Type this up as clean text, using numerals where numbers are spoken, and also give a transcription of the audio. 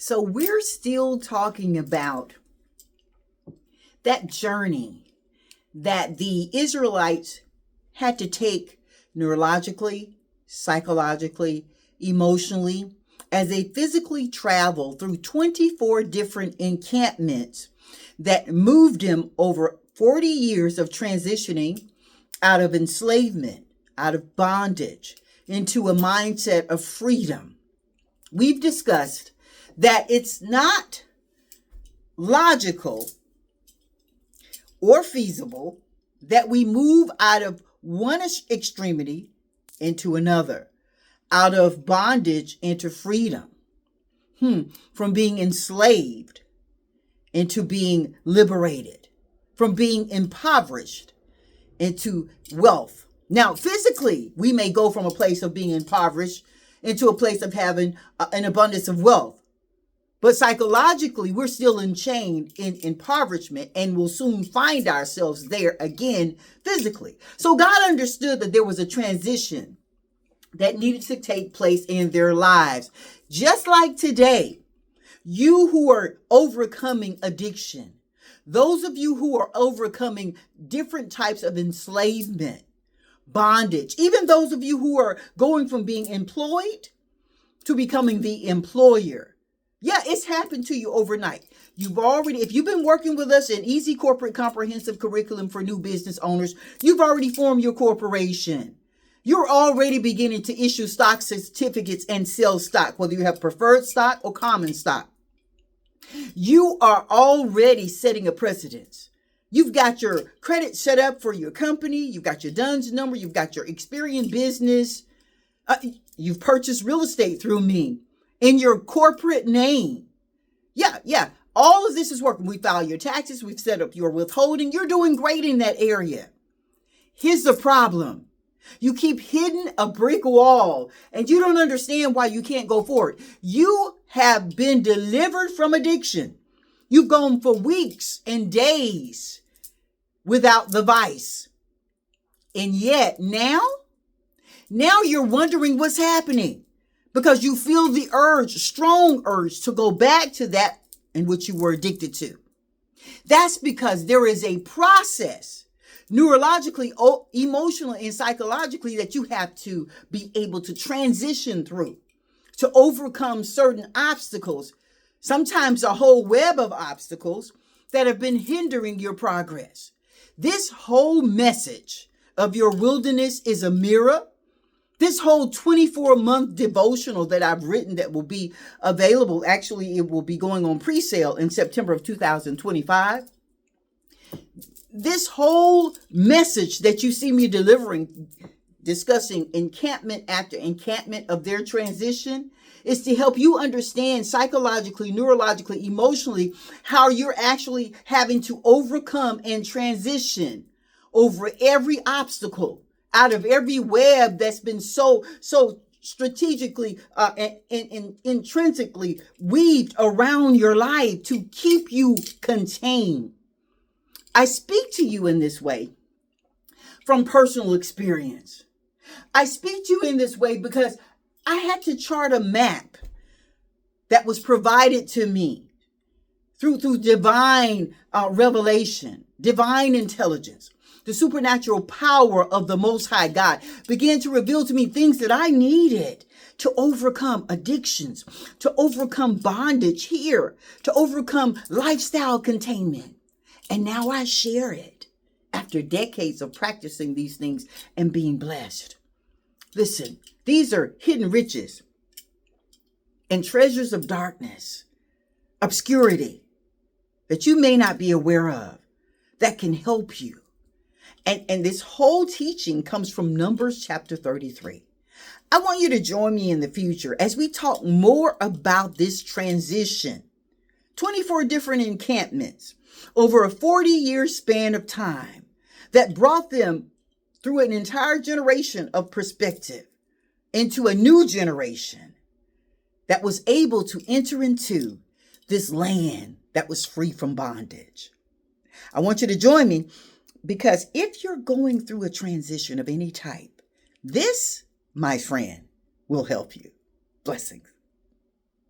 So we're still talking about that journey that the Israelites had to take neurologically, psychologically, emotionally, as they physically traveled through 24 different encampments that moved them over 40 years of transitioning out of enslavement, out of bondage, into a mindset of freedom. We've discussed that it's not logical or feasible that we move out of one extremity into another, out of bondage into freedom, from being enslaved into being liberated, from being impoverished into wealth. Now, physically, we may go from a place of being impoverished into a place of having an abundance of wealth. But psychologically, we're still enchained in impoverishment and will soon find ourselves there again physically. So God understood that there was a transition that needed to take place in their lives. Just like today, you who are overcoming addiction, those of you who are overcoming different types of enslavement, bondage, even those of you who are going from being employed to becoming the employer. Yeah, it's happened to you overnight. If you've been working with us in Easy Corporate Comprehensive Curriculum for New Business Owners, you've already formed your corporation. You're already beginning to issue stock certificates and sell stock, whether you have preferred stock or common stock. You are already setting a precedence. You've got your credit set up for your company. You've got your DUNS number. You've got your Experian business. You've purchased real estate through me in your corporate name. Yeah. All of this is working. We file your taxes. We've set up your withholding. You're doing great in that area. Here's the problem. You keep hitting a brick wall and you don't understand why you can't go forward. You have been delivered from addiction. You've gone for weeks and days without the vice. And yet now you're wondering what's happening because you feel the strong urge to go back to that in which you were addicted to. That's because there is a process, neurologically, emotionally, and psychologically, that you have to be able to transition through to overcome certain obstacles, sometimes a whole web of obstacles that have been hindering your progress. This whole message of your wilderness is a mirror. This whole 24-month devotional that I've written that will be available, actually, it will be going on pre-sale in September of 2025. This whole message that you see me delivering, discussing encampment after encampment of their transition, is to help you understand psychologically, neurologically, emotionally, how you're actually having to overcome and transition over every obstacle, out of every web that's been so strategically and intrinsically weaved around your life to keep you contained. I speak to you in this way from personal experience. I speak to you in this way because I had to chart a map that was provided to me through divine revelation, divine intelligence. The supernatural power of the Most High God began to reveal to me things that I needed to overcome addictions, to overcome bondage here, to overcome lifestyle containment. And now I share it after decades of practicing these things and being blessed. Listen, these are hidden riches and treasures of darkness, obscurity that you may not be aware of that can help you. And this whole teaching comes from Numbers chapter 33. I want you to join me in the future as we talk more about this transition. 24 different encampments over a 40-year span of time that brought them through an entire generation of perspective into a new generation that was able to enter into this land that was free from bondage. I want you to join me, because if you're going through a transition of any type, this, my friend, will help you. Blessings.